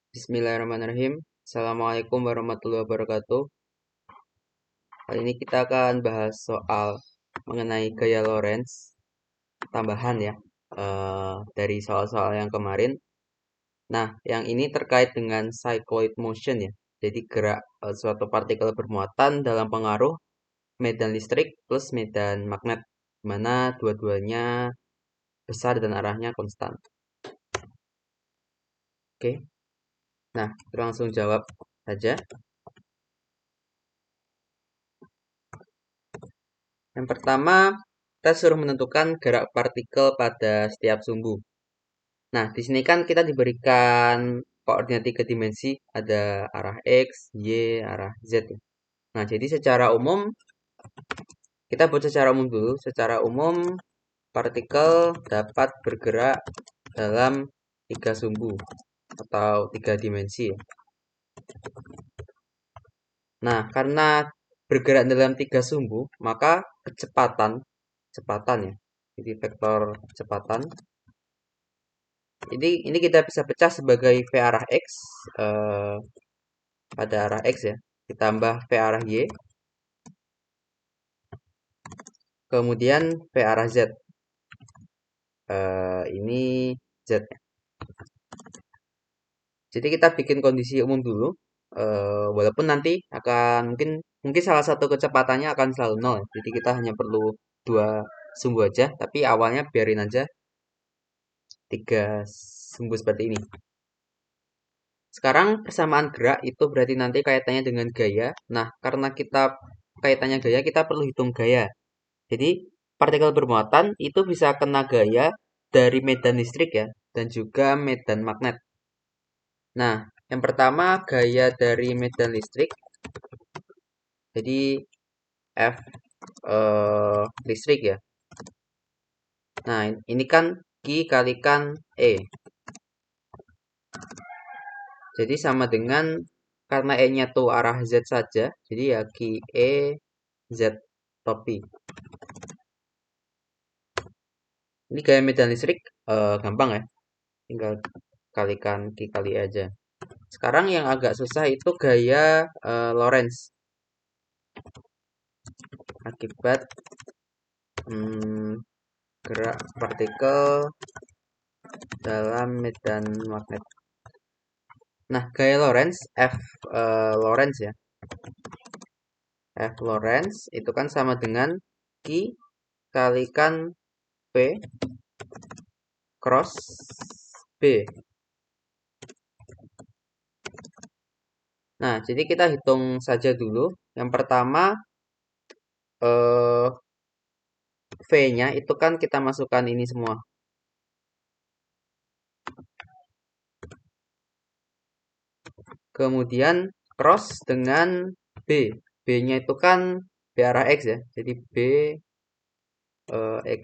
Bismillahirrahmanirrahim. Assalamualaikum warahmatullahi wabarakatuh. Kali ini kita akan bahas soal mengenai gaya Lorentz tambahan ya, dari soal-soal yang kemarin. Nah, yang ini terkait dengan cycloid motion ya. Jadi gerak suatu partikel bermuatan dalam pengaruh medan listrik plus medan magnet, di mana dua-duanya besar dan arahnya konstan. Oke, nah kita langsung jawab saja. Yang pertama, kita suruh menentukan gerak partikel pada setiap sumbu. Nah, di sini kan kita diberikan koordinat 3 dimensi, ada arah X, Y, arah Z. Nah, jadi secara umum, kita buat secara umum dulu. Secara umum, partikel dapat bergerak dalam 3 sumbu atau 3 dimensi. Nah, karena bergerak dalam 3 sumbu, maka kecepatan ya. Jadi vektor kecepatan. Ini kita bisa pecah sebagai V arah X pada arah X ya, ditambah V arah Y, kemudian V arah Z. Ini Z ya. Jadi kita bikin kondisi umum dulu, walaupun nanti akan mungkin salah satu kecepatannya akan selalu nol ya. Jadi kita hanya perlu 2 sumbu aja, tapi awalnya biarin aja 3 sumbu seperti ini. Sekarang persamaan gerak itu berarti nanti kaitannya dengan gaya. Nah, karena kita kaitannya gaya, kita perlu hitung gaya. Jadi, partikel bermuatan itu bisa kena gaya dari medan listrik ya, dan juga medan magnet. Nah, yang pertama gaya dari medan listrik. Jadi, F listrik ya. Nah, ini kan Q kalikan E. Jadi sama dengan, karena E-nya tuh arah Z saja, jadi ya QE Z topi. Ini gaya medan listrik gampang ya, tinggal kalikan Q kali E aja. Sekarang yang agak susah itu gaya Lorentz. Akibat gerak partikel dalam medan magnet. Nah, gaya Lorentz, F Lorentz ya. F Lorentz itu kan sama dengan Q kalikan P cross B. Nah, jadi kita hitung saja dulu. Yang pertama, V-nya itu kan kita masukkan ini semua. Kemudian cross dengan B. B-nya itu kan B arah X ya. Jadi B X.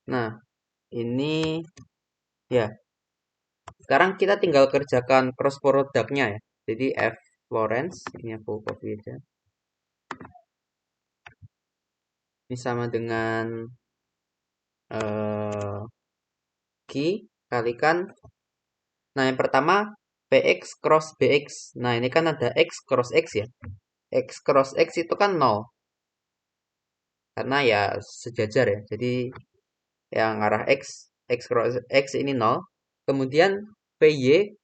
Nah, ini ya. Sekarang kita tinggal kerjakan cross product-nya ya. Jadi F Lorentz, ini aku copy aja. Ini sama dengan Q kalikan. Nah, yang pertama PX cross BX. Nah, ini kan ada X cross X ya. X cross X itu kan 0. Karena ya sejajar ya. Jadi yang arah X cross X ini 0. Kemudian PY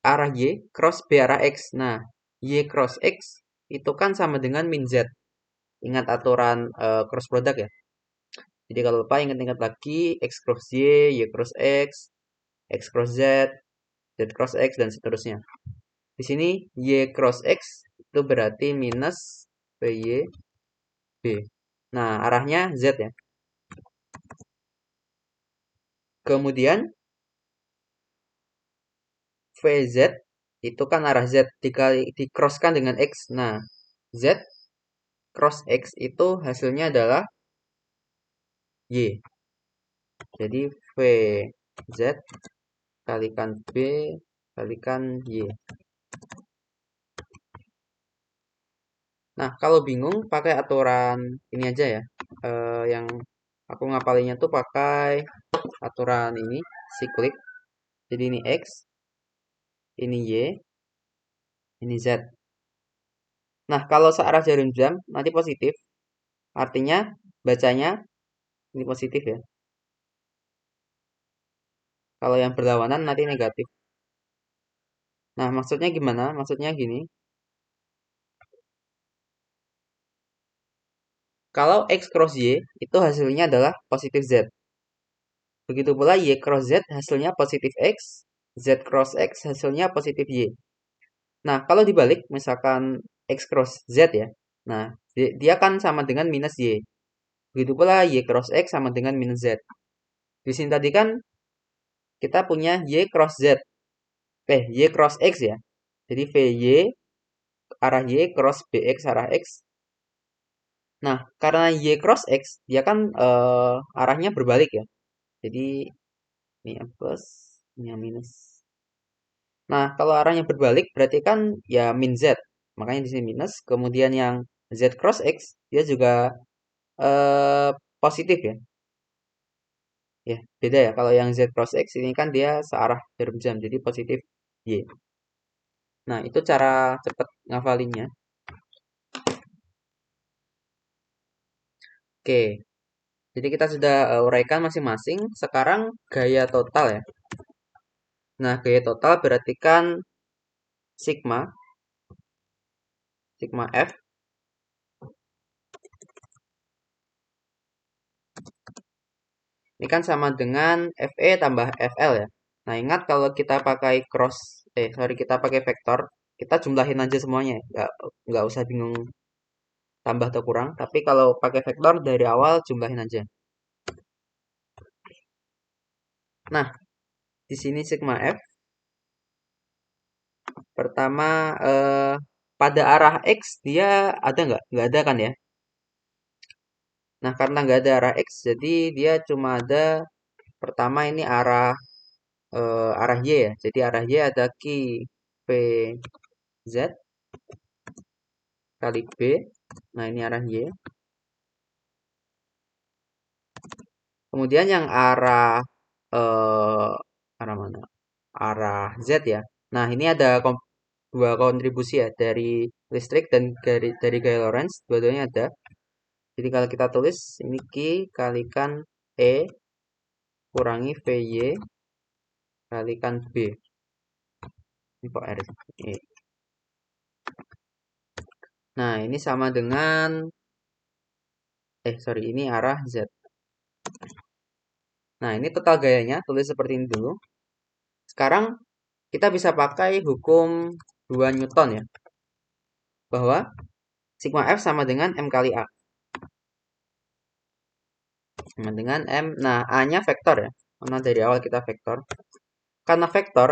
arah Y cross B arah X. Nah, Y cross X itu kan sama dengan min Z. Ingat aturan cross product ya. Jadi kalau lupa ingat-ingat lagi X cross Y cross X cross Z, Z cross X, dan seterusnya. Di sini Y cross X itu berarti minus PY B. Nah, arahnya Z ya. Kemudian VZ itu kan arah Z dikali dicrosskan dengan X. Nah, Z cross X itu hasilnya adalah Y. Jadi VZ kalikan B kalikan Y. Nah, kalau bingung pakai aturan ini aja ya. Yang aku ngapalinnya tuh pakai aturan ini siklik. Jadi ini X, ini Y, ini Z. Nah, kalau searah jarum jam nanti positif. Artinya bacanya ini positif ya. Kalau yang berlawanan nanti negatif. Nah, maksudnya gimana? Maksudnya gini. Kalau X cross Y itu hasilnya adalah positif Z. Begitu pula Y cross Z hasilnya positif X, Z cross X hasilnya positif Y. Nah, kalau dibalik, misalkan X cross Z ya. Nah, dia kan sama dengan minus Y. Begitu pula Y cross X sama dengan minus Z. Di sini tadi kan kita punya Y cross Z. Y cross X ya. Jadi VY arah Y cross BX arah X. Nah, karena Y cross X, dia kan arahnya berbalik ya. Jadi, ini yang plus, ini yang minus. Nah, kalau arahnya berbalik, berarti kan ya min Z. Makanya di sini minus. Kemudian yang Z cross X, dia juga eh, positif ya. Ya, beda ya. Kalau yang Z cross X ini kan dia searah jarum jam, jadi positif Y. Nah, itu cara cepat ngafalinnya. Oke, jadi kita sudah uraikan masing-masing. Sekarang gaya total ya. Nah, gaya total berarti kan sigma, sigma F. Ini kan sama dengan FE tambah FL ya. Nah, ingat kalau kita pakai kita pakai vektor, kita jumlahin aja semuanya. Nggak usah bingung tambah atau kurang. Tapi kalau pakai vektor dari awal jumlahin aja. Nah, di sini sigma F. Pertama, pada arah X dia ada nggak? Nggak ada kan ya? Nah, karena nggak ada arah X, jadi dia cuma ada pertama ini arah Y ya. Jadi arah Y ada Ki P Z kali B. Nah, ini arah Y. Kemudian yang arah mana? Arah Z ya. Nah, ini ada dua kontribusi ya dari listrik dan dari gaya Lorentz, dua-duanya ada. Jadi kalau kita tulis ini Q kalikan E kurangi VY kalikan B. Ini kok R. E. Nah, ini sama dengan sorry, ini arah Z. Nah, ini total gayanya, tulis seperti ini dulu. Sekarang kita bisa pakai hukum 2 Newton ya. Bahwa sigma F sama dengan M kali A. Sama dengan M. Nah, A-nya vektor ya. Karena dari awal kita vektor. Karena vektor,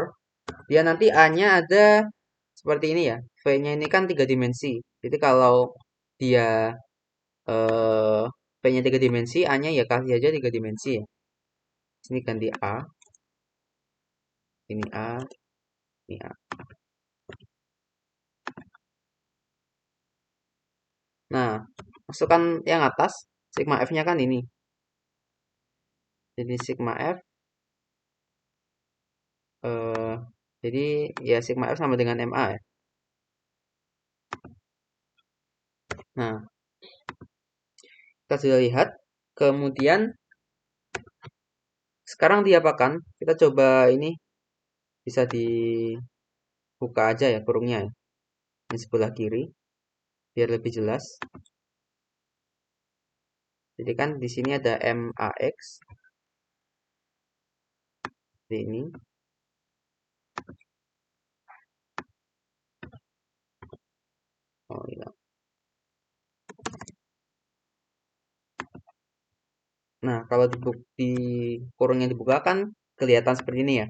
dia nanti A-nya ada seperti ini ya. V-nya ini kan 3 dimensi. Jadi kalau dia V-nya 3 dimensi, A-nya ya kasih aja 3 dimensi ya. Sini ganti A. Ini A. Ini A. Nah, masukkan yang atas. Sigma F-nya kan ini. Jadi sigma F. Eh, jadi ya sigma F sama dengan MA ya. Nah, kita sudah lihat. Kemudian sekarang diapakan? Kita coba ini bisa dibuka aja ya kurungnya ya. Ini sebelah kiri biar lebih jelas. Jadi kan di sini ada MAX. Seperti ini. Oh iya. Nah, kalau di kurung yang dibuka kan kelihatan seperti ini ya.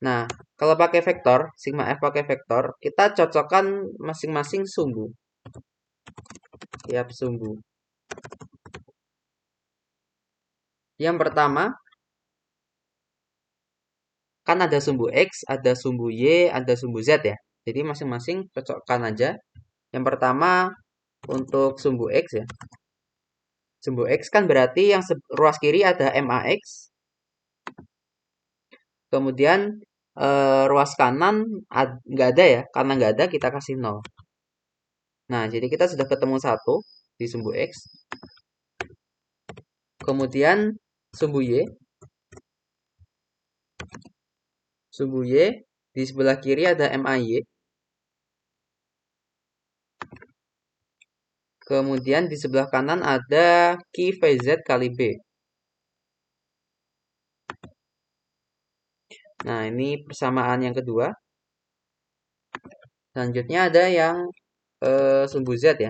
Nah, kalau pakai vektor, sigma F pakai vektor, kita cocokkan masing-masing sumbu. Tiap sumbu. Yang pertama, kan ada sumbu X, ada sumbu Y, ada sumbu Z ya. Jadi masing-masing cocokkan aja. Yang pertama, untuk sumbu X ya. Sumbu X kan berarti yang ruas kiri ada MAX. Kemudian ruas kanan nggak ada ya, karena nggak ada kita kasih 0. Nah, jadi kita sudah ketemu 1 di sumbu X. Kemudian sumbu Y. Sumbu Y, di sebelah kiri ada MAY. Kemudian di sebelah kanan ada Ki VZ kali B. Nah, ini persamaan yang kedua. Selanjutnya ada yang sumbu Z ya.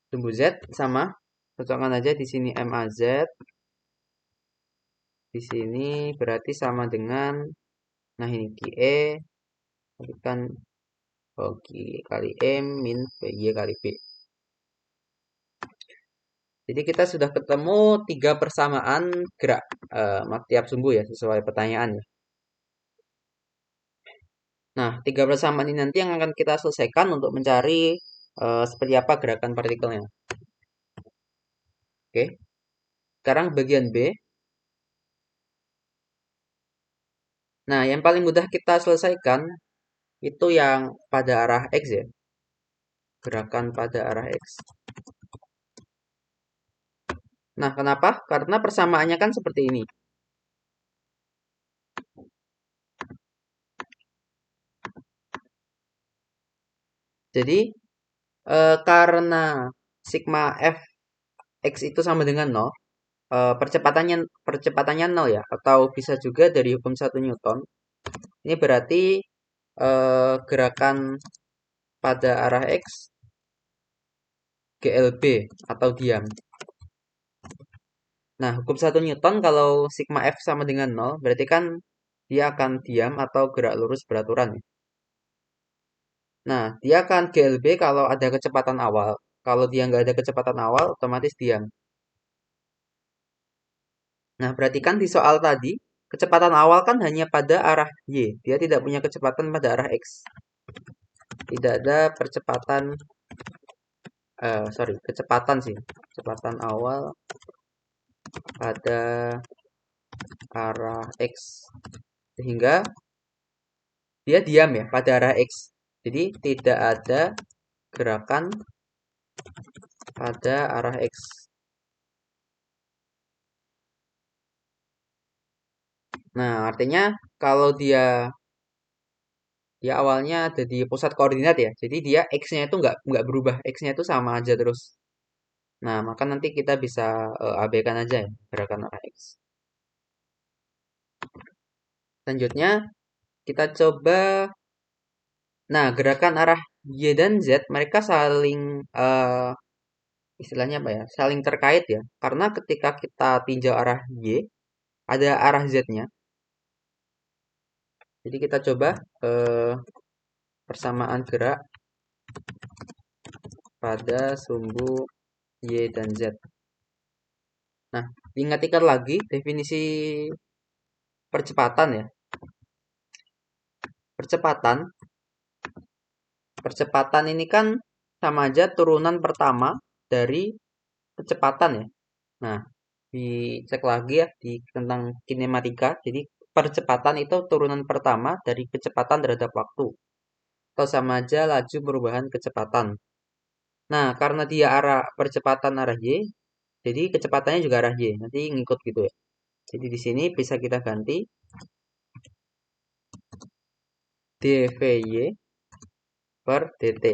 Sumbu Z sama, cocokkan aja di sini MAZ. Di sini berarti sama dengan, nah ini QE, kan Q kali M min PY kali B. Jadi kita sudah ketemu 3 persamaan gerak tiap sumbu ya, sesuai pertanyaan ya. Nah, 3 persamaan ini nanti yang akan kita selesaikan untuk mencari seperti apa gerakan partikelnya. Oke. Sekarang bagian B. Nah, yang paling mudah kita selesaikan itu yang pada arah X ya. Gerakan pada arah X. Nah, kenapa? Karena persamaannya kan seperti ini. Jadi, karena sigma F X itu sama dengan 0, percepatannya 0 ya, atau bisa juga dari hukum 1 Newton. Ini berarti gerakan pada arah X GLB atau diam. Nah, hukum 1 Newton kalau sigma F sama dengan 0, berarti kan dia akan diam atau gerak lurus beraturan. Nah, dia akan GLB kalau ada kecepatan awal. Kalau dia nggak ada kecepatan awal, otomatis diam. Nah, berarti kan di soal tadi, kecepatan awal kan hanya pada arah Y. Dia tidak punya kecepatan pada arah X. Tidak ada percepatan, kecepatan sih. Kecepatan awal pada arah X. Sehingga dia diam ya pada arah X. Jadi tidak ada gerakan pada arah X. Nah, artinya kalau dia awalnya ada di pusat koordinat ya. Jadi dia X-nya itu nggak berubah. X-nya itu sama aja terus. Nah, maka nanti kita bisa abaikan aja ya gerakan arah X. Selanjutnya kita coba, nah gerakan arah Y dan Z mereka saling istilahnya apa ya? Saling terkait ya. Karena ketika kita tinjau arah Y, ada arah Z-nya. Jadi kita coba persamaan gerak pada sumbu Y dan Z. Nah, ingat-ingat lagi definisi percepatan ya. Percepatan ini kan sama aja turunan pertama dari kecepatan ya. Nah, dicek lagi ya di tentang kinematika. Jadi percepatan itu turunan pertama dari kecepatan terhadap waktu. Atau sama aja laju perubahan kecepatan. Nah, karena dia percepatan arah Y, jadi kecepatannya juga arah Y. Nanti ngikut gitu ya. Jadi di sini bisa kita ganti dvy per dt.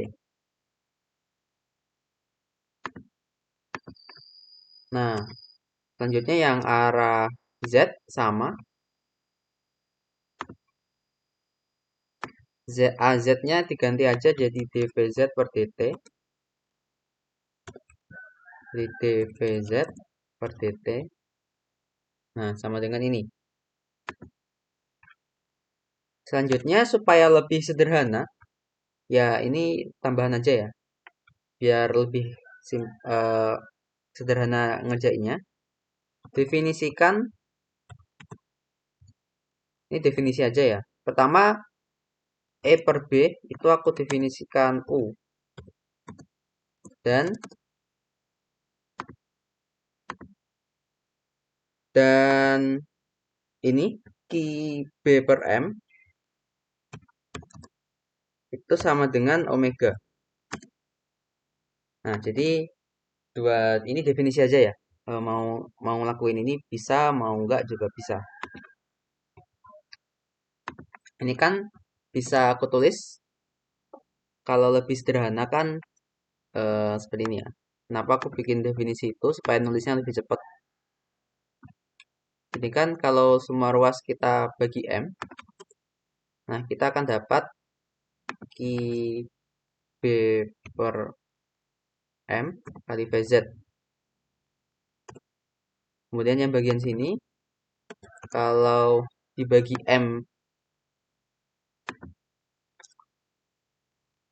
Nah, selanjutnya yang arah Z sama. AZ-nya diganti aja jadi dvz per dt. Di dvz per dt. Nah, sama dengan ini. Selanjutnya, supaya lebih sederhana, ya ini tambahan aja ya. Biar lebih sederhana ngerjainnya. Definisikan, ini definisi aja ya. Pertama, E per B itu aku definisikan U. Dan ini Q B per M itu sama dengan omega. Nah, jadi dua ini definisi aja ya. Mau mau ngelakuin ini bisa, mau enggak juga bisa. Ini kan bisa aku tulis kalau lebih sederhana kan seperti ini ya. Kenapa aku bikin definisi itu supaya nulisnya lebih cepat. Jadi kan kalau semua ruas kita bagi M, nah kita akan dapat Q B per M kali VZ. Kemudian yang bagian sini, kalau dibagi M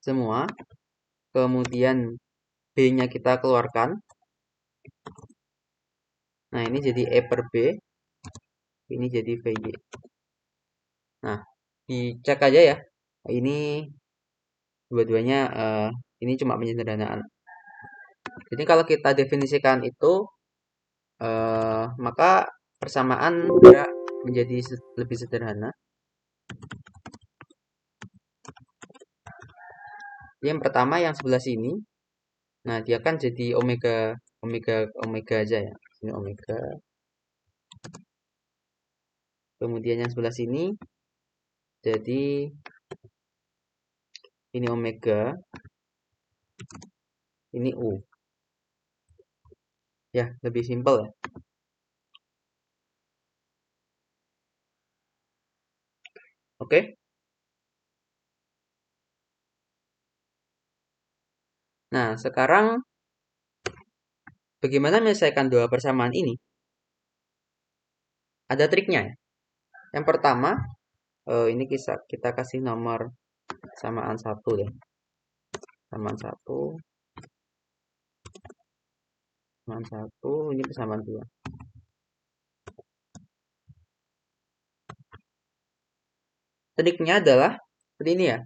semua, kemudian B-nya kita keluarkan. Nah, ini jadi E per B, ini jadi VY. Nah, dicek aja ya. Ini dua-duanya, ini cuma penyederhanaan. Jadi kalau kita definisikan itu, maka persamaan dia menjadi lebih sederhana. Yang pertama yang sebelah sini, nah dia kan jadi omega omega omega aja ya. Ini omega. Kemudian yang sebelah sini jadi ini omega, ini U. Ya, lebih simpel ya. Oke. Nah, sekarang bagaimana menyelesaikan dua persamaan ini? Ada triknya ya. Yang pertama, ini kita kasih nomor samaan 1 deh. Samaan 1, samaan 1, ini persamaan 2. Triknya adalah seperti ini ya.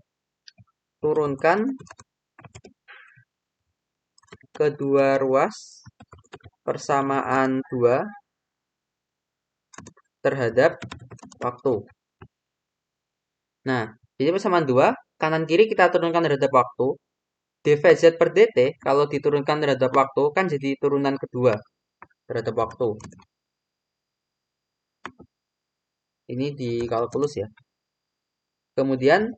Turunkan kedua ruas persamaan 2 terhadap waktu. Nah, jadi persamaan 2, kanan kiri kita turunkan terhadap waktu. dvz per dt kalau diturunkan terhadap waktu kan jadi turunan kedua terhadap waktu. Ini di kalkulus ya. Kemudian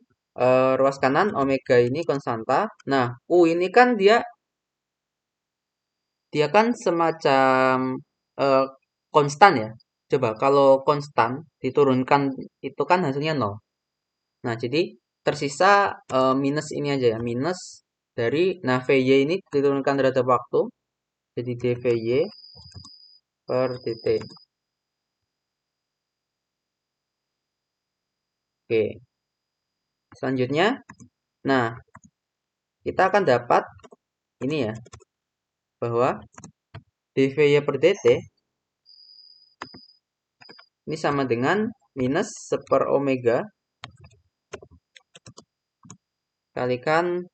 ruas kanan omega ini konstanta. Nah, U ini kan dia kan semacam eh, konstan ya. Coba kalau konstan diturunkan itu kan hasilnya 0. Nah, jadi tersisa minus ini aja ya, minus dari nah VY ini diturunkan terhadap waktu. Jadi dVY per dt. Oke. Selanjutnya, nah kita akan dapat ini ya, bahwa dVy per dt ini sama dengan minus 1 omega kalikan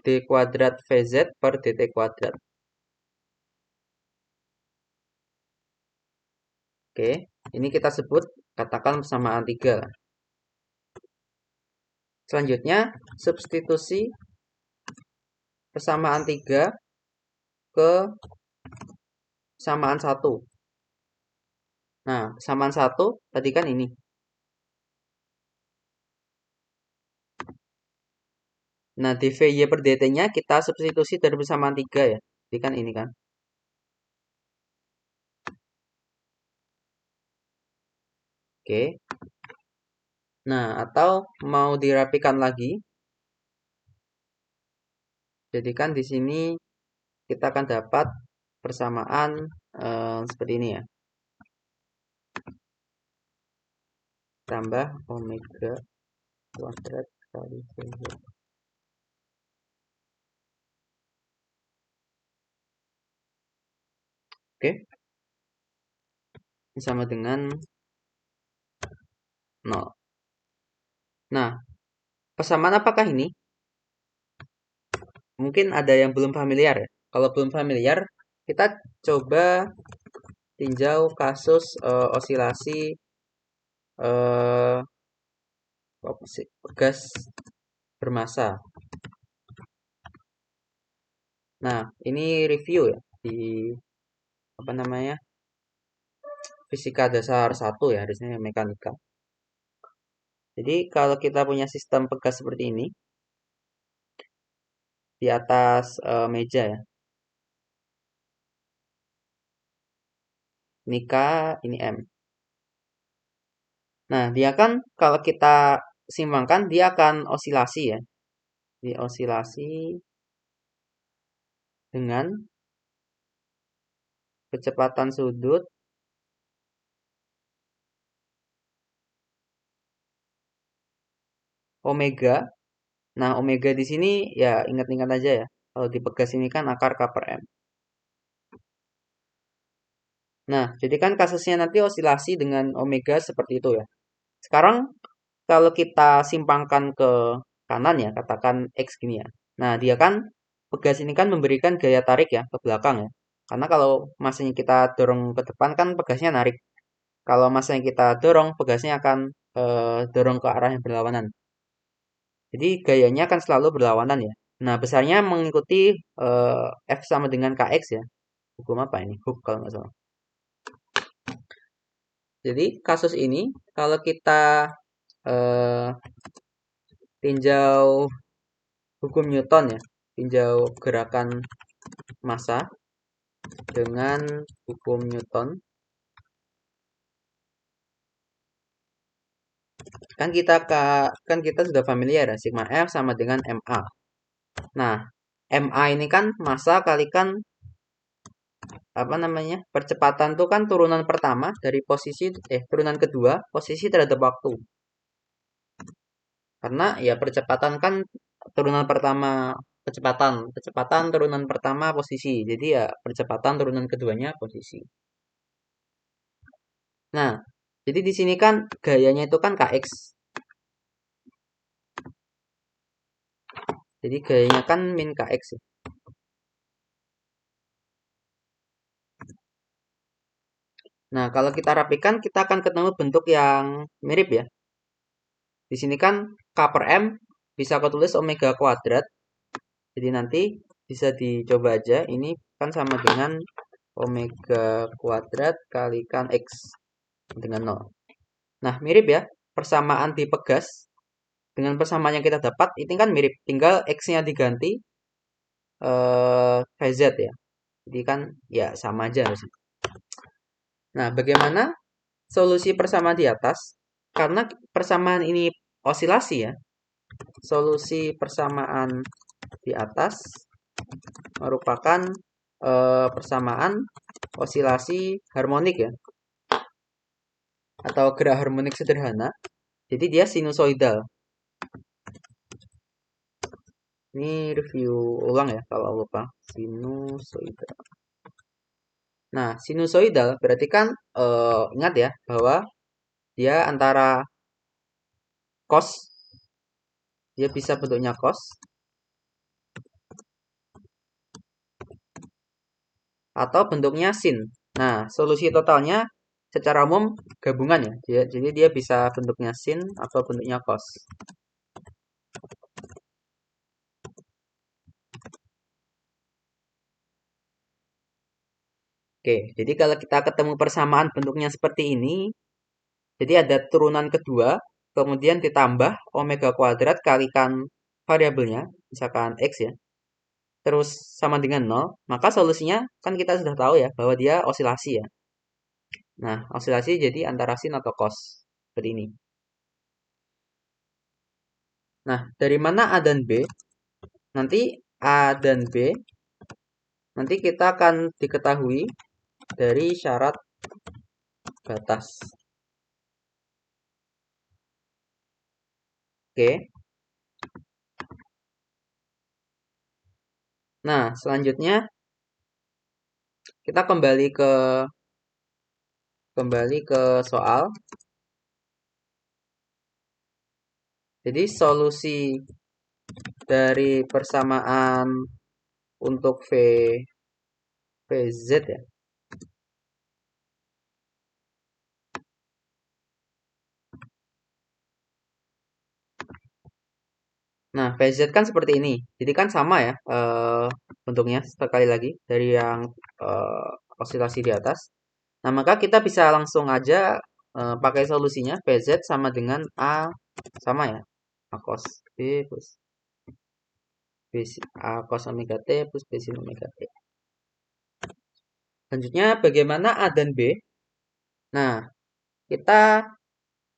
d kuadrat Vz per dt kuadrat. Oke, ini kita sebut katakan persamaan 3. Selanjutnya, substitusi persamaan 3 ke persamaan 1. Nah, persamaan 1 tadi kan ini. Nah, dVy per dt-nya kita substitusi dari persamaan 3 ya. Jadi kan ini kan. Oke. Nah, atau mau dirapikan lagi. Jadi kan di sini kita akan dapat persamaan seperti ini ya. Tambah omega kuadrat kali Vz. Oke. Ini sama dengan 0. Nah, persamaan apakah ini? Mungkin ada yang belum familiar ya. Kalau belum familiar, kita coba tinjau kasus osilasi gas bermassa. Nah, ini review ya di apa namanya? Fisika dasar 1 ya, harusnya mekanika. Jadi kalau kita punya sistem pegas seperti ini di atas meja ya. Ini K, ini M. Nah, dia kan kalau kita simbangkan dia akan osilasi ya. Di osilasi dengan kecepatan sudut omega. Nah, omega di sini ya ingat-ingat aja ya. Kalau di pegas ini kan akar K per M. Nah, jadi kan kasusnya nanti osilasi dengan omega seperti itu ya. Sekarang kalau kita simpangkan ke kanan ya, katakan X gini ya. Nah, dia kan pegas ini kan memberikan gaya tarik ya ke belakang ya. Karena kalau masanya kita dorong ke depan kan pegasnya narik. Kalau masanya kita dorong, pegasnya akan dorong ke arah yang berlawanan. Jadi gayanya akan selalu berlawanan ya. Nah, besarnya mengikuti F sama dengan KX ya. Hukum apa ini? Hook kalau nggak salah. Jadi kasus ini kalau kita eh, tinjau hukum Newton ya, tinjau gerakan massa dengan hukum Newton, kan kita sudah familiar ya, sigma F sama dengan ma. Nah, ma ini kan massa kalikan apa namanya, percepatan tuh kan turunan pertama dari posisi turunan kedua posisi terhadap waktu. Karena ya percepatan kan turunan pertama kecepatan turunan pertama posisi. Jadi ya percepatan turunan keduanya posisi. Nah, jadi di sini kan gayanya itu kan kx. Jadi gayanya kan min kx ya. Nah, kalau kita rapikan kita akan ketemu bentuk yang mirip ya. Di sini kan K per M bisa ketulis omega kuadrat. Jadi nanti bisa dicoba aja. Ini kan sama dengan omega kuadrat kalikan X dengan 0. Nah, mirip ya. Persamaan di pegas dengan persamaan yang kita dapat ini kan mirip. Tinggal X-nya diganti VZ ya. Jadi kan ya sama aja harusnya. Nah, bagaimana solusi persamaan di atas? Karena persamaan ini osilasi ya. Solusi persamaan di atas merupakan persamaan osilasi harmonik ya. Atau gerak harmonik sederhana. Jadi dia sinusoidal. Ini review ulang ya kalau lupa. Sinusoidal. Nah, sinusoidal berarti kan ingat ya bahwa dia antara cos, dia bisa bentuknya cos atau bentuknya sin. Nah, solusi totalnya secara umum gabungan ya. Jadi dia bisa bentuknya sin atau bentuknya cos. Oke, jadi kalau kita ketemu persamaan bentuknya seperti ini, jadi ada turunan kedua, kemudian ditambah omega kuadrat kalikan variabelnya, misalkan x ya, terus sama dengan 0, maka solusinya kan kita sudah tahu ya, bahwa dia osilasi ya. Nah, osilasi jadi antara sin atau cos, seperti ini. Nah, dari mana A dan B? Nanti A dan B, nanti kita akan diketahui dari syarat batas. Oke. Nah, selanjutnya kita kembali ke soal. Jadi solusi dari persamaan untuk VZ ya. Nah, PZ kan seperti ini. Jadi kan sama ya bentuknya sekali lagi dari yang osilasi di atas. Nah, maka kita bisa langsung aja pakai solusinya PZ sama dengan A sama ya. A cos B plus B A cos omega T plus B sin omega T. Selanjutnya bagaimana A dan B? Nah, kita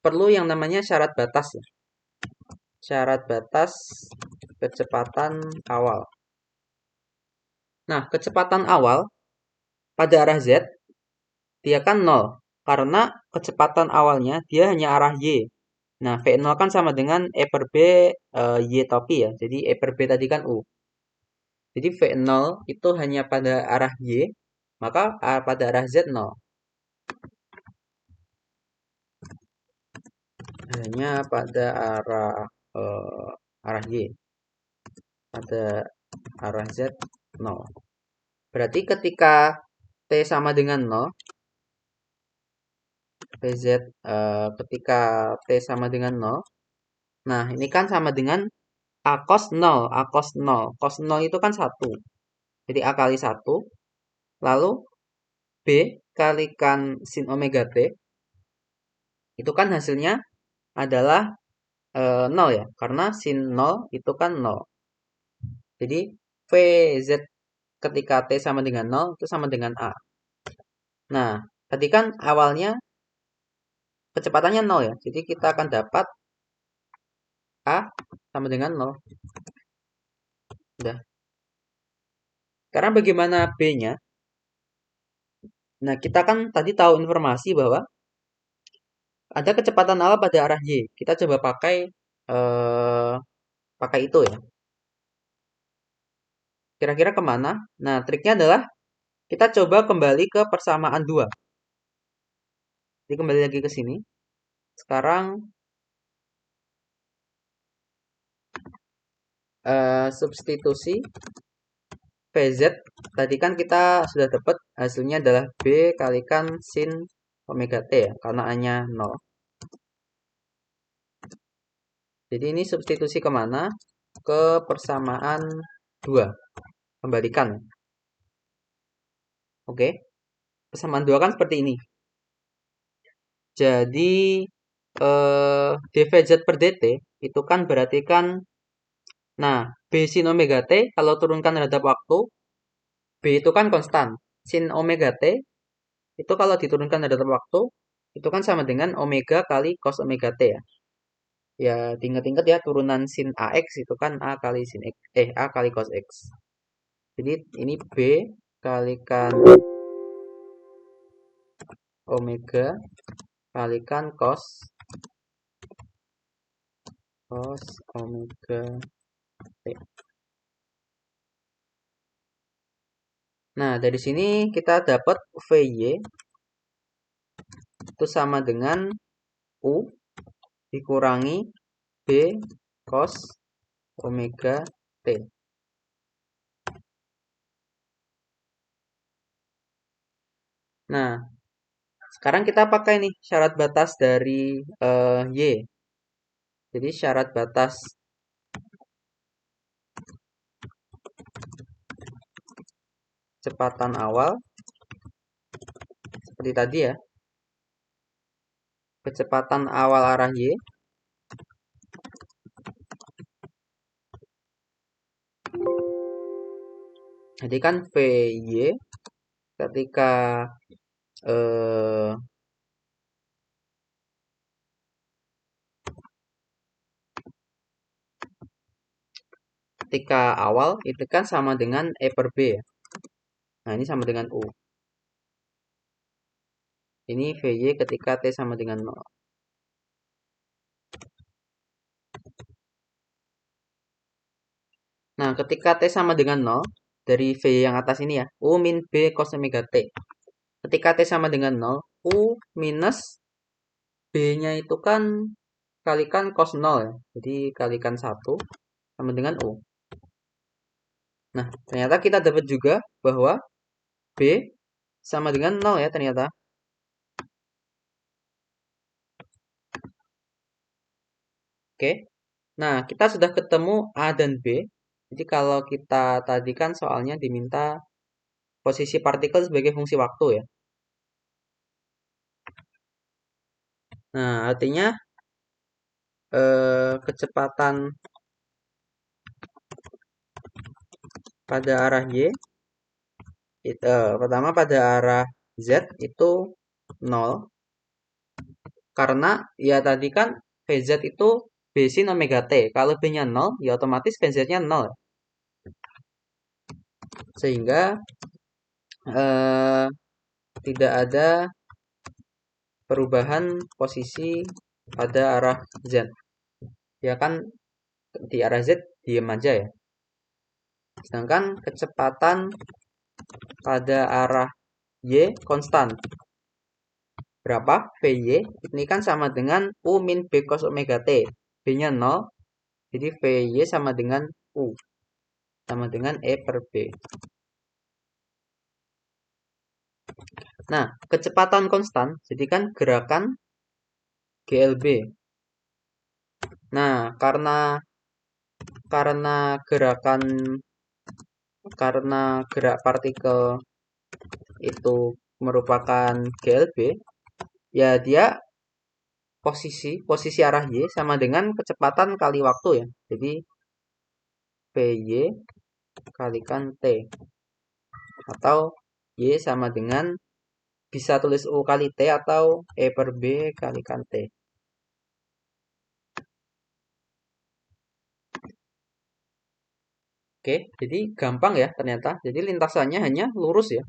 perlu yang namanya syarat batas ya. Syarat batas kecepatan awal. Nah, kecepatan awal pada arah Z dia kan 0 karena kecepatan awalnya dia hanya arah Y. Nah, V0 kan sama dengan E per B Y topi ya. Jadi E per B tadi kan U. Jadi V0 itu hanya pada arah Y, maka pada arah Z 0. Hanya pada arah Y. Pada arah Z 0. Berarti ketika T sama dengan 0, PZ ketika T sama dengan 0. Nah, ini kan sama dengan A cos 0, A cos 0. Cos 0 itu kan 1. Jadi A kali 1. Lalu B kalikan sin omega T. Itu kan hasilnya adalah 0 ya. Karena sin 0 itu kan 0. Jadi VZ ketika T sama dengan 0 itu sama dengan A. Nah, tadi kan awalnya kecepatannya 0 ya. Jadi kita akan dapat A sama dengan 0. Udah. Sekarang bagaimana B-nya? Nah, kita kan tadi tahu informasi bahwa ada kecepatan awal pada arah Y. Kita coba eh, pakai itu ya. Kira-kira kemana? Nah, triknya adalah kita coba kembali ke persamaan 2. Jadi kembali lagi ke sini. Sekarang substitusi PZ. Tadi kan kita sudah dapat hasilnya adalah B kalikan sin omega T ya. Karena A-nya 0. Jadi ini substitusi kemana? Ke persamaan 2. Kembalikan. Oke. Persamaan 2 kan seperti ini. Jadi dVz per dt itu kan berarti kan, nah, B sin omega T kalau turunkan terhadap waktu, B itu kan konstan. Sin omega T itu kalau diturunkan terhadap waktu, itu kan sama dengan omega kali cos omega T ya. Ya, diingat-ingat ya, turunan sin AX itu kan A kali sin X, A kali cos X. Jadi ini B kalikan omega kalikan cos omega T. Nah, dari sini kita dapat VY itu sama dengan U dikurangi B cos omega T. Nah, sekarang kita pakai nih syarat batas dari Y. Jadi syarat batas kecepatan awal seperti tadi ya. Kecepatan awal arah Y jadi kan VY ketika eh, ketika awal itu kan sama dengan E per B ya. Nah, ini sama dengan U. Ini VY ketika T sama dengan 0. Nah, ketika T sama dengan 0, dari VY yang atas ini ya, U min B cos omega T. Ketika T sama dengan 0, U minus B-nya itu kan kalikan cos 0 ya. Jadi kalikan 1 sama dengan U. Nah, ternyata kita dapat juga bahwa B sama dengan 0 ya ternyata. Oke. Nah, kita sudah ketemu A dan B. Jadi kalau kita tadi kan soalnya diminta posisi partikel sebagai fungsi waktu ya. Nah, artinya kecepatan pada arah Y, pertama pada arah Z itu 0. Karena ya tadi kan VZ itu B sin omega T. Kalau B-nya 0, ya otomatis VZ-nya 0. Sehingga eh, tidak ada perubahan posisi pada arah Z. Ya kan di arah Z diam aja ya. Sedangkan kecepatan pada arah Y konstan. Berapa? VY ini kan sama dengan U min B cos omega T. B-nya 0, jadi VY sama dengan U. Sama dengan E per B. Nah, kecepatan konstan, jadi kan gerakan GLB. Nah, karena gerakan karena gerak partikel itu merupakan GLB, ya dia posisi arah Y sama dengan kecepatan kali waktu ya. Jadi PY kalikan T. Atau Y sama dengan bisa tulis U kali T atau E per B kalikan T. Oke, jadi gampang ya ternyata. Jadi lintasannya hanya lurus ya.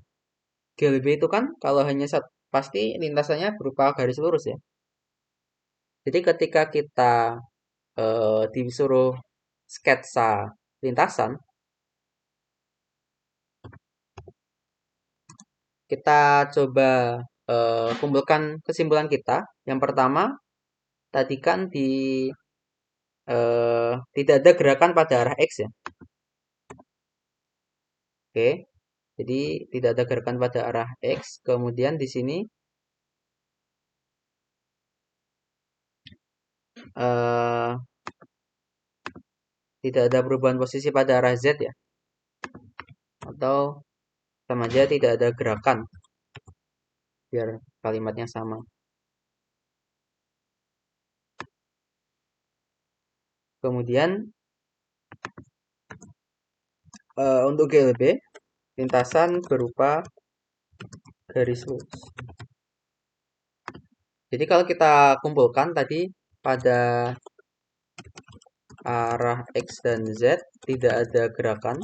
GLB itu kan kalau hanya pasti lintasannya berupa garis lurus ya. Jadi ketika kita disuruh sketsa lintasan, kita coba kumpulkan kesimpulan kita. Yang pertama, tadi kan tidak ada gerakan pada arah X ya. Oke, jadi tidak ada gerakan pada arah X. Kemudian di sini eh, tidak ada perubahan posisi pada arah Z ya. Atau sama aja tidak ada gerakan. Biar kalimatnya sama. Kemudian untuk GLB, lintasan berupa garis lurus. Jadi kalau kita kumpulkan tadi pada arah X dan Z tidak ada gerakan.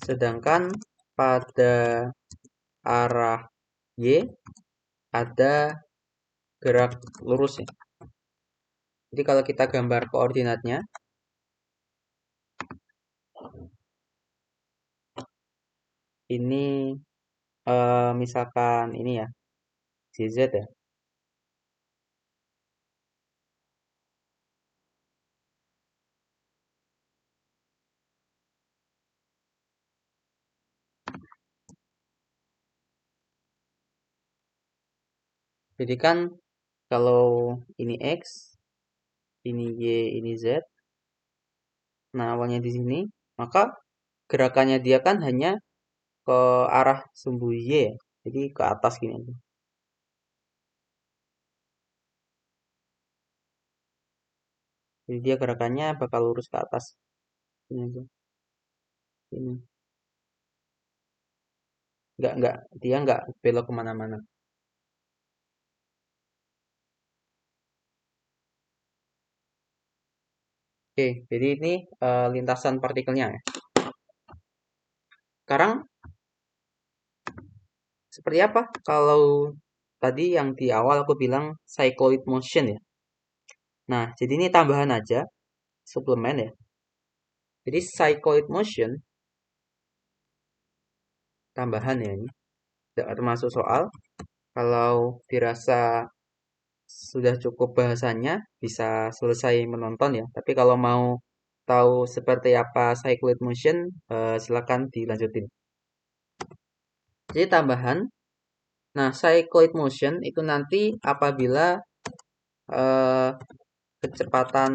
Sedangkan pada arah Y ada gerak lurus ya. Jadi kalau kita gambar koordinatnya, ini misalkan ini ya, ZZ ya. Jadi kan kalau ini X, ini Y, ini Z. Nah, awalnya di sini, maka gerakannya dia kan hanya ke arah sumbu Y, jadi ke atas gini aja. Jadi dia gerakannya bakal lurus ke atas. Ini aja. Ini. Enggak. Dia enggak belok kemana-mana. Oke, jadi ini lintasan partikelnya ya. Sekarang seperti apa kalau tadi yang di awal aku bilang cycloid motion ya. Nah, jadi ini tambahan aja, suplemen ya. Jadi cycloid motion tambahan ya ini. Tidak termasuk soal. Kalau dirasa sudah cukup bahasanya, bisa selesai menonton ya. Tapi kalau mau tahu seperti apa cycloid motion, silakan dilanjutin. Jadi tambahan, nah cycloid motion itu nanti apabila eh, kecepatan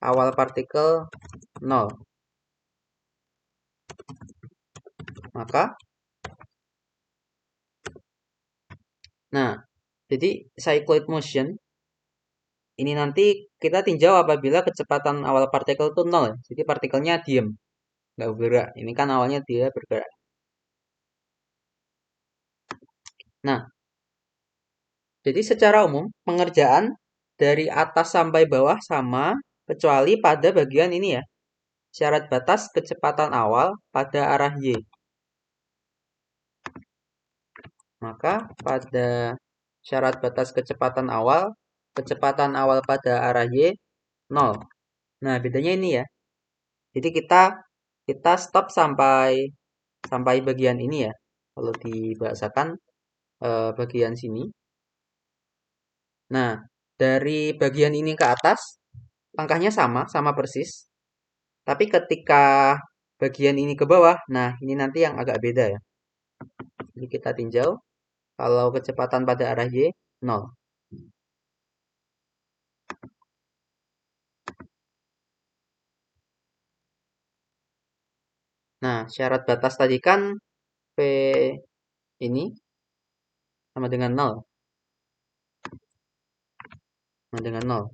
awal partikel 0. Maka, nah, jadi cycloid motion ini nanti kita tinjau apabila kecepatan awal partikel itu 0. Jadi partikelnya diem, nggak bergerak. Ini kan awalnya dia bergerak. Nah, jadi secara umum pengerjaan dari atas sampai bawah sama, kecuali pada bagian ini ya. Syarat batas kecepatan awal pada arah Y. Maka pada syarat batas kecepatan awal pada arah Y 0. Nah, bedanya ini ya. Jadi kita stop sampai bagian ini ya. Kalau dibahasakan bagian sini. Nah, dari bagian ini ke atas langkahnya sama persis. Tapi ketika bagian ini ke bawah, nah ini nanti yang agak beda ya. Jadi kita tinjau kalau kecepatan pada arah Y 0. Nah, syarat batas tadi kan V ini sama dengan 0. Sama dengan 0.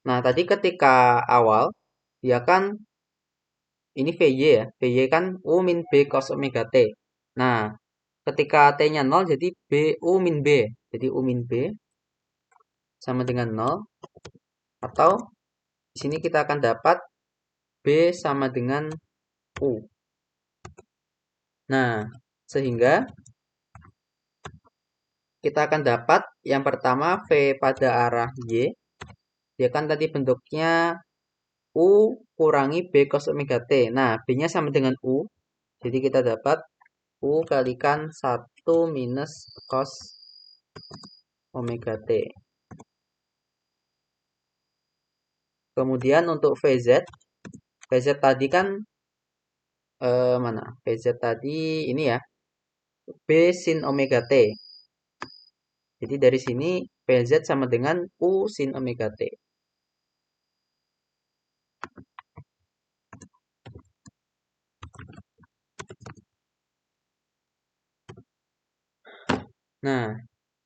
Nah, tadi ketika awal, dia kan ini VY ya. VY kan U min B cos omega T. Nah, ketika T-nya 0, jadi B U min B. Jadi U min B sama dengan 0. Atau di sini kita akan dapat B sama dengan U. Nah, sehingga kita akan dapat yang pertama V pada arah Y. Dia kan tadi bentuknya U kurangi B cos omega T. Nah, B-nya sama dengan U. Jadi kita dapat U kalikan 1 minus cos omega T. Kemudian untuk VZ tadi kan mana? VZ tadi ini ya, B sin omega T. Jadi dari sini VZ sama dengan U sin omega T. Nah,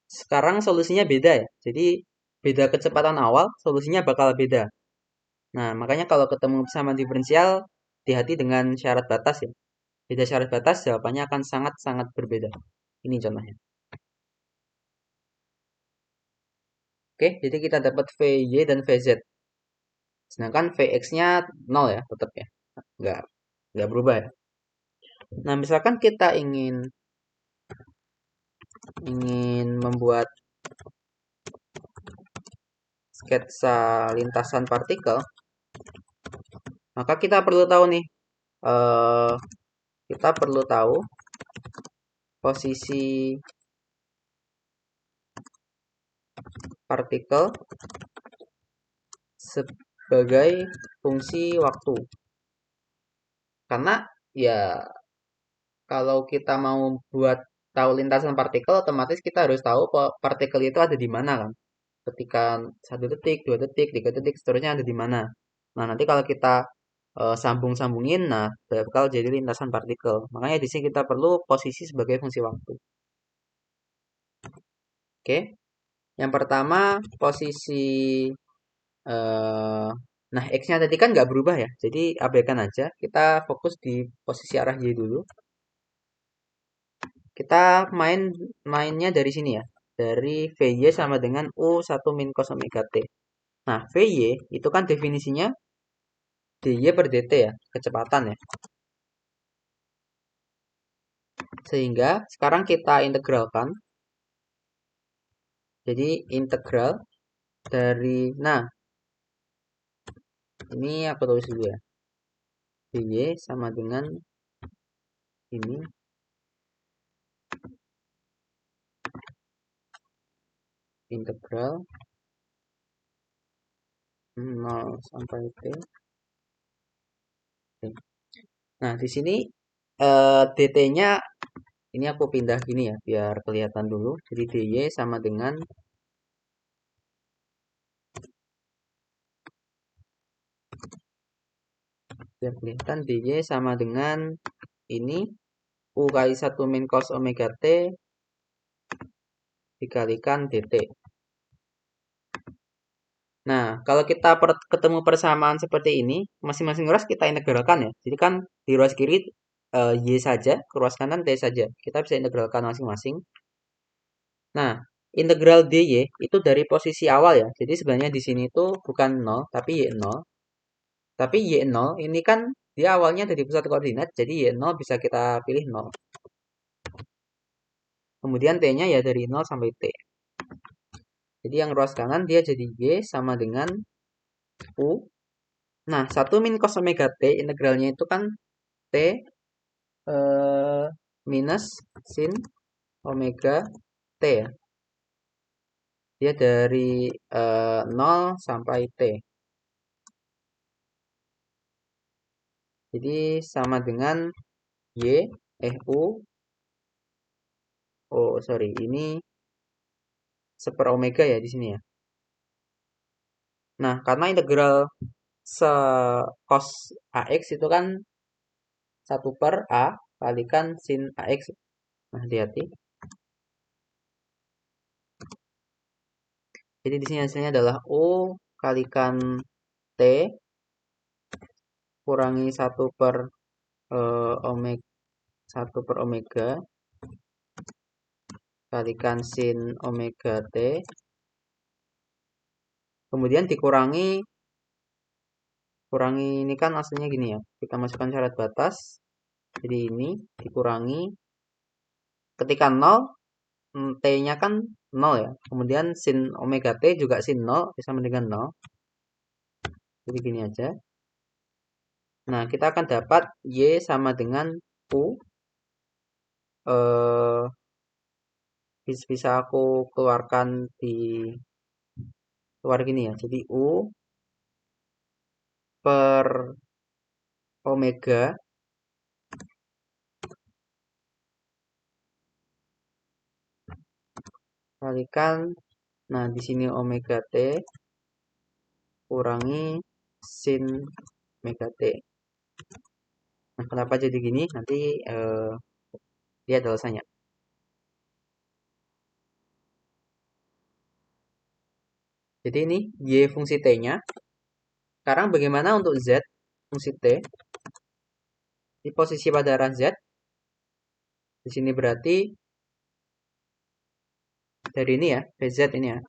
sekarang solusinya beda ya. Jadi beda kecepatan awal, solusinya bakal beda. Nah, makanya kalau ketemu sama diferensial, hati-hati dengan syarat batas ya. Beda syarat batas, jawabannya akan sangat-sangat berbeda. Ini contohnya. Oke, jadi kita dapat VY dan VZ. Sedangkan VX-nya 0 ya, tetap ya. Nggak berubah ya. Nah, misalkan kita ingin membuat sketsa lintasan partikel, maka kita perlu tahu nih, eh, kita perlu tahu posisi partikel sebagai fungsi waktu. Karena ya kalau kita mau buat tahu lintasan partikel, otomatis kita harus tahu partikel itu ada di mana kan. Ketika 1 detik, 2 detik, 3 detik, seterusnya ada di mana. Nah, nanti kalau kita sambung-sambungin, nah bakal jadi lintasan partikel. Makanya di sini kita perlu posisi sebagai fungsi waktu. Oke, yang pertama posisi, eh, nah x-nya tadi kan nggak berubah ya. Jadi abaikan aja. Kita fokus di posisi arah y dulu. Kita mainnya dari sini ya. Dari VY sama dengan U1 min cos omega T. Nah, VY itu kan definisinya dy per dt ya, kecepatan ya. Sehingga sekarang kita integralkan. Jadi integral dari, nah ini aku tulis dulu ya. dy sama dengan ini integral 0 sampai t. Nah, di sini dt-nya ini aku pindah gini ya biar kelihatan dulu. Jadi dy sama dengan Biar kelihatan dy sama dengan ini U kali 1 min cos omega T dikalikan dt. Nah, kalau kita ketemu persamaan seperti ini, masing-masing ruas kita integralkan ya. Jadi kan di ruas kiri y saja, ke ruas kanan t saja. Kita bisa integralkan masing-masing. Nah, integral dy itu dari posisi awal ya. Jadi sebenarnya di sini itu bukan 0, tapi y0. Tapi y0 ini kan dia awalnya dari pusat koordinat, jadi y0 bisa kita pilih 0. Kemudian t-nya ya dari 0 sampai t. Jadi yang ruas kanan dia jadi y sama dengan u. Nah, 1 min cos omega t integralnya itu kan t minus sin omega t ya. Dia dari 0 sampai t. Jadi sama dengan u. Oh, sorry, ini seper omega ya di sini ya. Nah, karena integral cos AX itu kan 1 per A kalikan sin AX. Nah, hati-hati. Jadi di sini hasilnya adalah U kalikan T kurangi 1 per omega 1 per omega kalikan sin omega T. Kemudian dikurangi ini kan aslinya gini ya. Kita masukkan syarat batas. Jadi ini dikurangi ketika 0 T-nya kan 0 ya. Kemudian sin omega T juga sin 0 sama dengan 0. Jadi gini aja. Nah, kita akan dapat Y sama dengan U. Bisa aku keluarkan di luar gini ya. Jadi U per omega kalikan, nah di sini omega T kurangi sin omega T. Nah, kenapa jadi gini? Nanti lihat alasannya. Jadi ini Y fungsi T-nya. Sekarang bagaimana untuk Z fungsi T? Di posisi pada arah Z. Di sini berarti dari ini ya, PZ ini ya.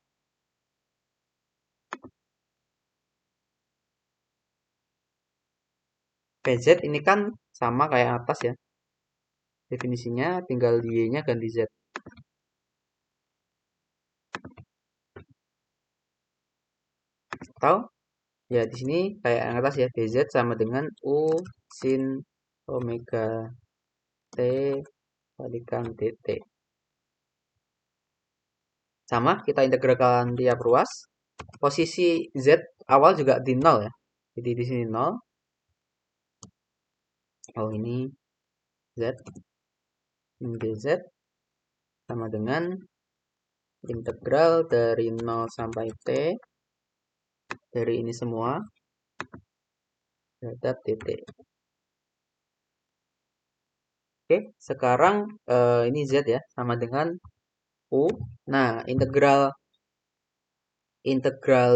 PZ ini kan sama kayak atas ya. Definisinya tinggal Y-nya ganti Z. Atau ya di sini kayak yang atas ya, dz sama dengan u sin omega t kalikan dt. Sama, kita integralkan tiap ruas. Posisi z awal juga di 0 ya. Jadi di sini 0. Oh, ini z dz sama dengan integral dari 0 sampai t dari ini semua terhadap dt. Oke, sekarang ini z ya, sama dengan u. Nah, integral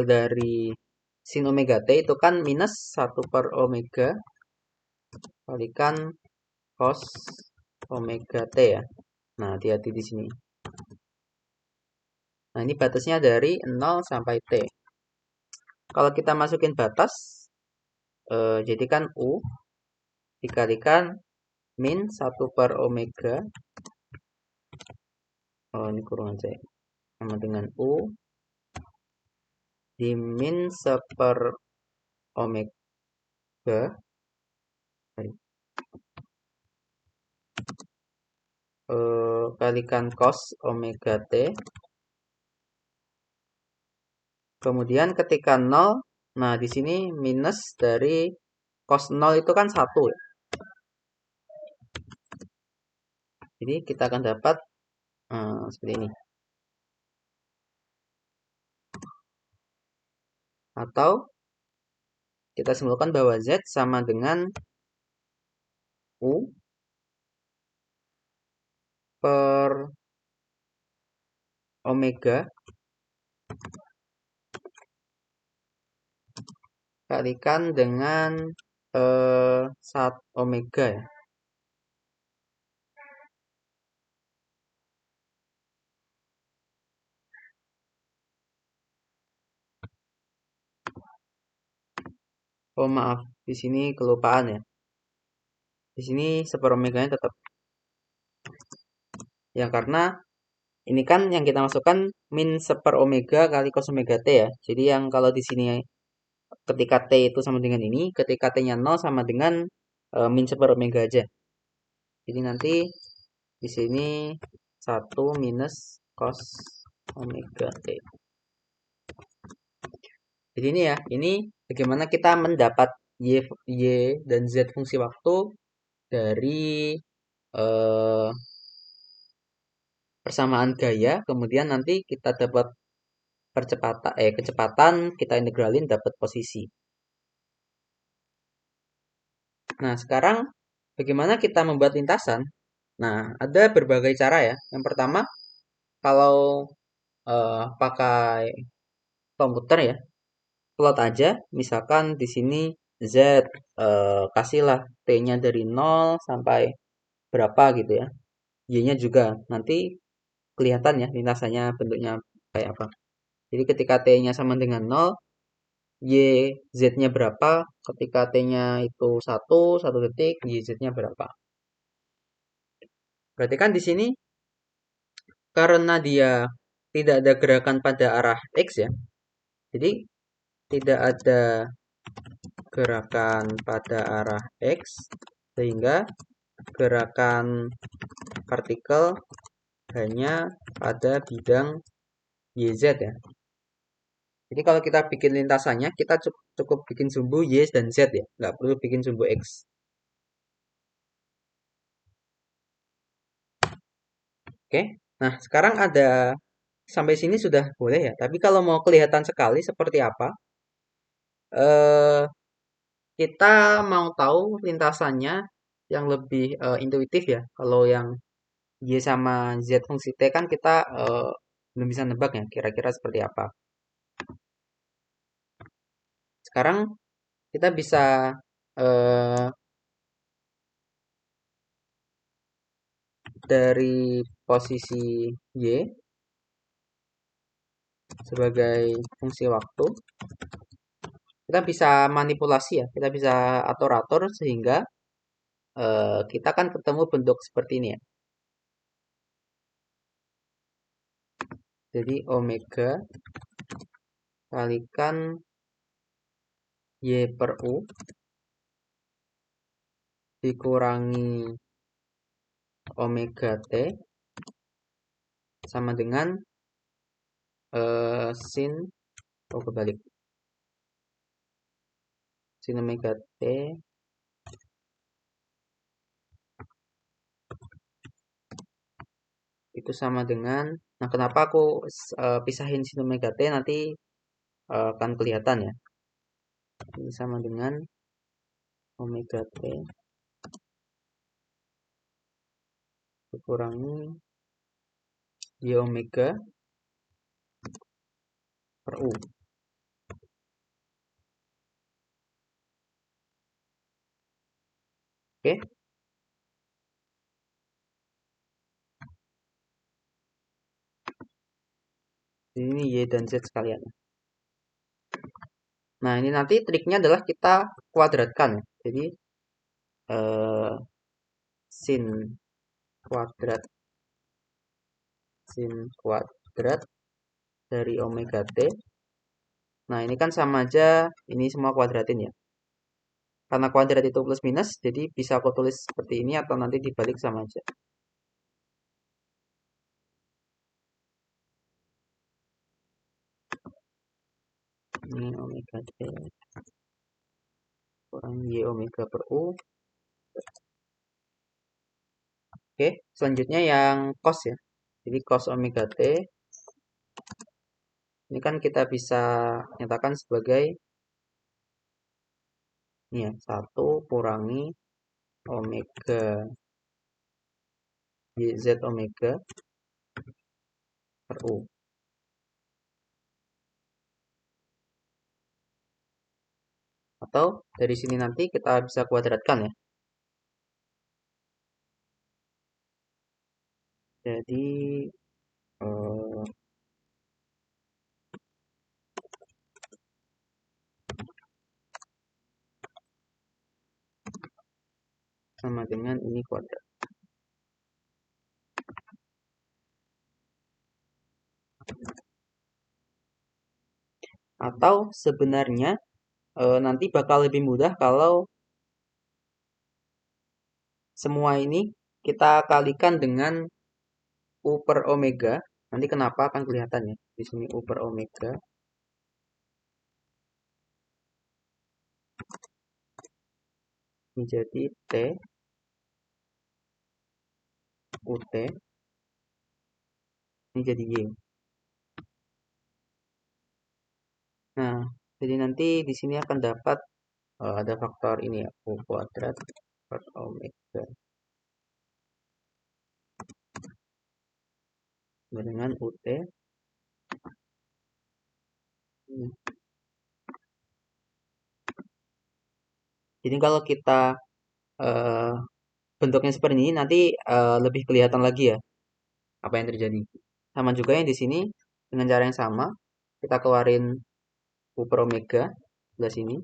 dari sin omega t itu kan minus 1 per omega kalikan cos omega t ya. Nah, hati-hati di sini. Nah, ini batasnya dari 0 sampai t. Kalau kita masukin batas, jadikan u dikalikan min 1 per omega. Oh, ini kurang aja ya. Sama dengan u di min 1 omega kalikan cos omega t. Kemudian ketika 0, nah di sini minus dari cos 0 itu kan 1 ya. Jadi kita akan dapat seperti ini. Atau kita simpulkan bahwa Z sama dengan U per omega kalikan dengan 1 omega ya. Oh maaf, di sini kelupaan ya. Di sini seperomeganya tetap. Ya karena ini kan yang kita masukkan min seper omega kali cos omega T ya. Jadi yang kalau di sini ketika T itu sama dengan ini, ketika T-nya 0 sama dengan min seper omega aja. Jadi nanti di sini 1 minus cos omega T. Jadi ini ya, ini bagaimana kita mendapat Y dan Z fungsi waktu dari eh, persamaan gaya, kemudian nanti kita dapat kecepatan, kita integralin dapat posisi. Nah, sekarang bagaimana kita membuat lintasan? Nah, ada berbagai cara ya. Yang pertama, kalau pakai komputer ya, plot aja. Misalkan di sini Z, kasihlah T-nya dari 0 sampai berapa gitu ya. Y-nya juga. Nanti kelihatan ya lintasannya bentuknya kayak apa. Jadi ketika T-nya sama dengan 0, Y, Z-nya berapa, ketika T-nya itu 1 detik, Y, Z-nya berapa. Berarti kan di sini karena dia tidak ada gerakan pada arah X ya, jadi tidak ada gerakan pada arah X, sehingga gerakan partikel hanya pada bidang YZ ya. Jadi kalau kita bikin lintasannya, kita cukup bikin sumbu Y dan Z ya, nggak perlu bikin sumbu X. Oke, nah sekarang ada sampai sini sudah boleh ya. Tapi kalau mau kelihatan sekali seperti apa, eh, kita mau tahu lintasannya yang lebih intuitif ya. Kalau yang Y sama Z fungsi T kan kita belum bisa nebak ya kira-kira seperti apa. Sekarang kita bisa eh, dari posisi Y sebagai fungsi waktu, kita bisa manipulasi ya, kita bisa atur-atur sehingga kita kan ketemu bentuk seperti ini ya. Jadi omega kalikan Y per U dikurangi omega T sama dengan sin, kebalik, sin omega T itu sama dengan, nah kenapa aku pisahin sin omega T nanti akan kelihatan ya. Ini sama dengan omega T dikurangi Y omega per U. Oke. Ini Y dan Z sekalian. Nah, ini nanti triknya adalah kita kuadratkan. Jadi, eh, sin kuadrat sin kuadrat dari omega T. Nah, ini kan sama aja, ini semua kuadratin ya. Karena kuadrat itu plus minus, jadi bisa aku tulis seperti ini atau nanti dibalik sama aja. Ini omega T kurang Y omega per U. Oke, selanjutnya yang cos ya. Jadi cos omega T, ini kan kita bisa nyatakan sebagai Ini ya, 1 kurangi omega YZ omega per U. Atau dari sini nanti kita bisa kuadratkan ya. Jadi eh, sama dengan ini kuadrat. Atau sebenarnya nanti bakal lebih mudah kalau semua ini kita kalikan dengan U per omega. Nanti kenapa akan kelihatan ya. Di sini U per omega menjadi T UT ini jadi Y. Nah, jadi nanti di sini akan dapat ada faktor ini ya, U kuadrat per omega dengan UT. Jadi kalau kita eh, bentuknya seperti ini nanti lebih kelihatan lagi ya apa yang terjadi. Sama juga yang di sini dengan cara yang sama kita keluarin U per omega sebelah sini.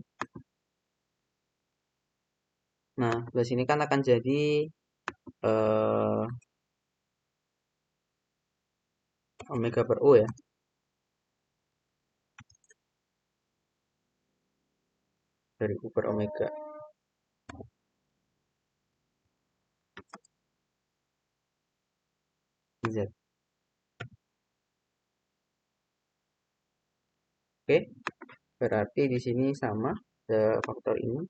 Nah, sebelah sini kan akan jadi eh, omega per U ya. Dari U per omega Z. Oke, berarti di sini sama ada faktor ini.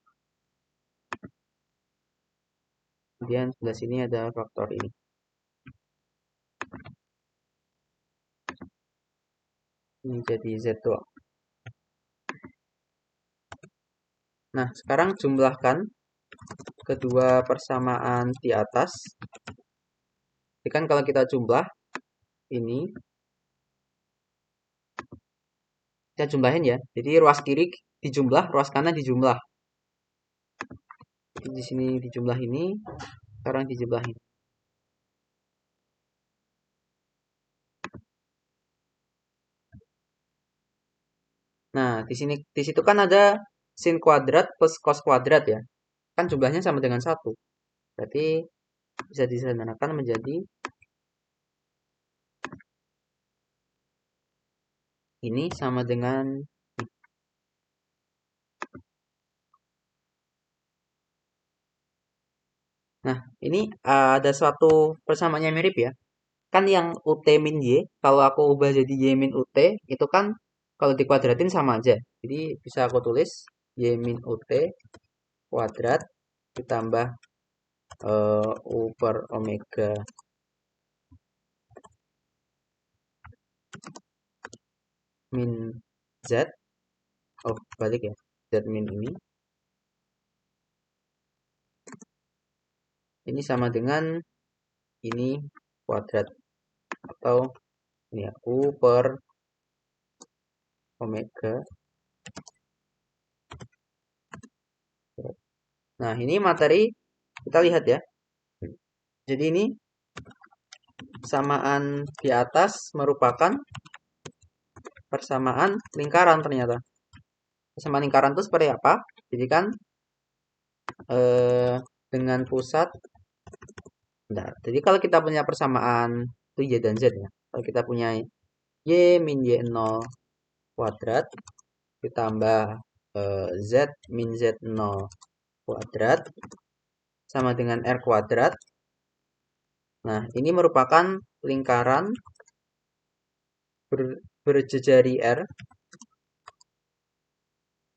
Kemudian sebelah sini ada faktor ini. Ini jadi Z doang. Nah, sekarang jumlahkan kedua persamaan di atas. Jadi kan kalau kita jumlah ini, kita jumlahin ya. Jadi ruas kiri dijumlah, ruas kanan dijumlah. Jadi di sini dijumlah ini, sekarang dijumlahin. Nah, di situ kan ada sin kuadrat plus cos kuadrat ya. Kan jumlahnya sama dengan 1. Berarti bisa disederhanakan menjadi ini sama dengan. Nah, ini ada suatu persamaannya mirip ya. Kan yang UT min Y, kalau aku ubah jadi Y min UT, itu kan kalau dikuadratin sama aja. Jadi bisa aku tulis Y min UT kuadrat ditambah U per omega min Z. Oh, balik ya. Z min ini. Ini sama dengan ini kuadrat. Atau ini ya, U per omega. Nah, ini materi kita lihat ya. Jadi ini samaan di atas merupakan persamaan lingkaran ternyata. Persamaan lingkaran itu seperti apa? Jadi kan dengan pusat. Nah, jadi kalau kita punya persamaan itu Y dan Z ya. Kalau kita punya Y min Y0 kuadrat ditambah Z min Z0 kuadrat sama dengan R kuadrat. Nah, ini merupakan lingkaran berjejari R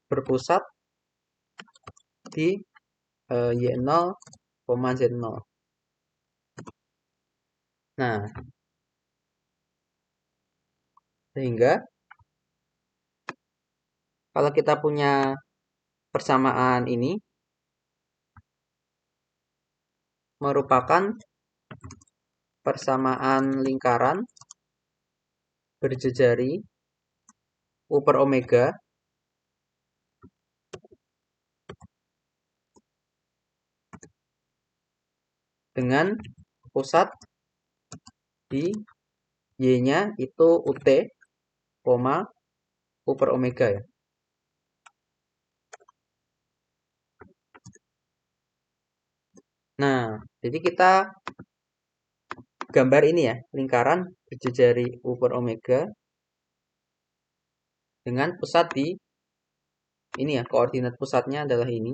berpusat di Y0, Z0. Nah, sehingga kalau kita punya persamaan ini merupakan persamaan lingkaran berjejari U per omega dengan pusat di Y-nya itu UT, U per omega ya. Nah, jadi kita gambar ini ya, lingkaran berjejari U per omega dengan pusat di ini ya, koordinat pusatnya adalah ini.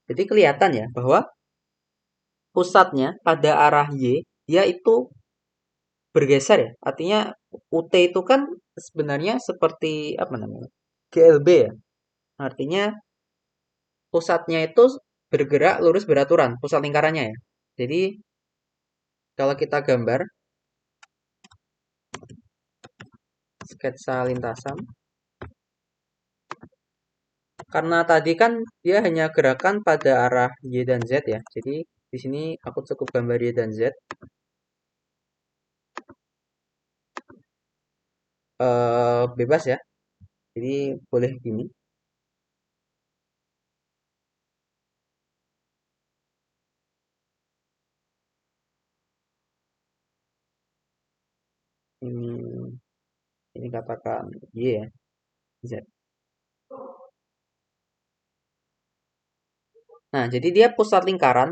Jadi kelihatan ya bahwa pusatnya pada arah Y, dia itu bergeser ya. Artinya UT itu kan sebenarnya seperti apa namanya? GLB ya. Artinya pusatnya itu bergerak lurus beraturan, pusat lingkarannya ya. Jadi kalau kita gambar sketsa lintasan, karena tadi kan dia hanya gerakan pada arah Y dan Z ya. Jadi di sini aku cukup gambar Y dan Z. Bebas ya. Jadi boleh gini. Ini ini katakan Y ya, Z. Nah, jadi dia pusat lingkaran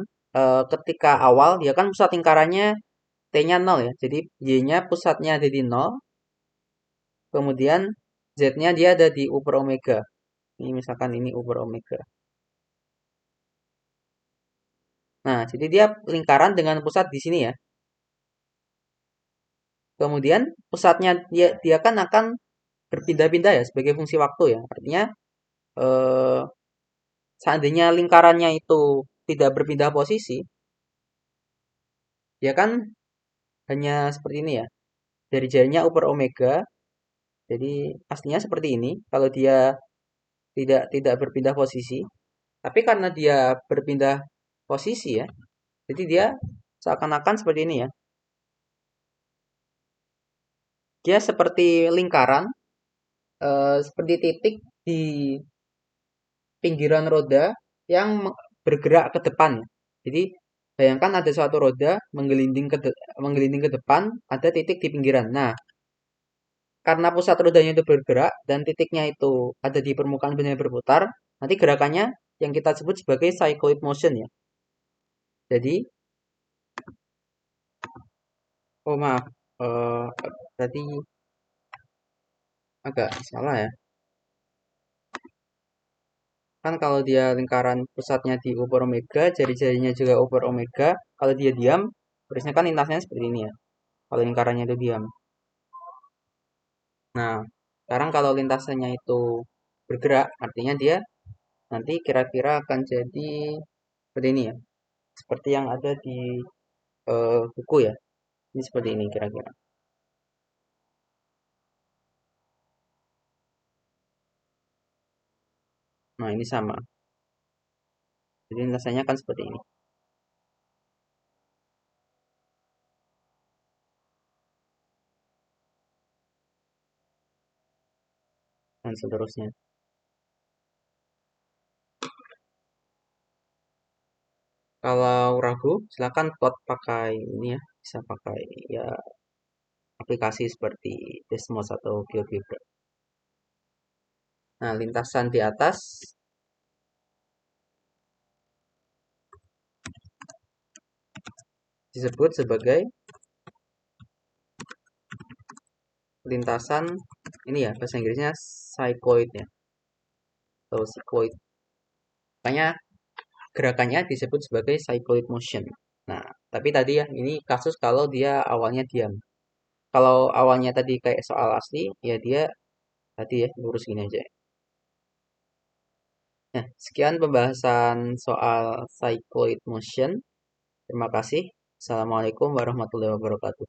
ketika awal dia kan pusat lingkarannya T-nya 0 ya. Jadi Y-nya pusatnya ada di 0, kemudian Z-nya dia ada di U per omega. Ini misalkan ini U per omega. Nah, jadi dia lingkaran dengan pusat di sini ya. Kemudian pusatnya dia kan akan berpindah-pindah ya sebagai fungsi waktu ya. Artinya eh, seandainya lingkarannya itu tidak berpindah posisi, dia kan hanya seperti ini ya. Dari jarinya U per omega. Jadi aslinya seperti ini. Kalau dia tidak berpindah posisi, tapi karena dia berpindah posisi ya, jadi dia seakan-akan seperti ini ya. Dia seperti lingkaran, seperti titik di pinggiran roda yang bergerak ke depan. Jadi bayangkan ada suatu roda menggelinding ke depan, ada titik di pinggiran. Nah, karena pusat rodanya itu bergerak dan titiknya itu ada di permukaan benda yang berputar, nanti gerakannya yang kita sebut sebagai cycloid motion ya. Jadi, oh maaf, tadi agak salah ya. Kan kalau dia lingkaran pusatnya di U per omega, jari-jarinya juga U per omega. Kalau dia diam, harusnya kan lintasnya seperti ini ya. Kalau lingkarannya itu diam. Nah, sekarang kalau lintasannya itu bergerak, artinya dia nanti kira-kira akan jadi seperti ini ya. Seperti yang ada di buku ya. Ini seperti ini kira-kira. Nah, ini sama. Jadi lintasannya kan seperti ini. Dan seterusnya. Kalau ragu, silakan plot pakai ini ya. Bisa pakai ya aplikasi seperti Desmos atau GeoGebra. Nah, lintasan di atas disebut sebagai lintasan ini ya, bahasa Inggrisnya cycloid ya, atau cycloid. Makanya gerakannya disebut sebagai cycloid motion. Nah, tapi tadi ya, ini kasus kalau dia awalnya diam. Kalau awalnya tadi kayak soal asli, ya dia tadi ya lurus gini aja. Nah, sekian pembahasan soal cycloid motion. Terima kasih. Assalamualaikum warahmatullahi wabarakatuh.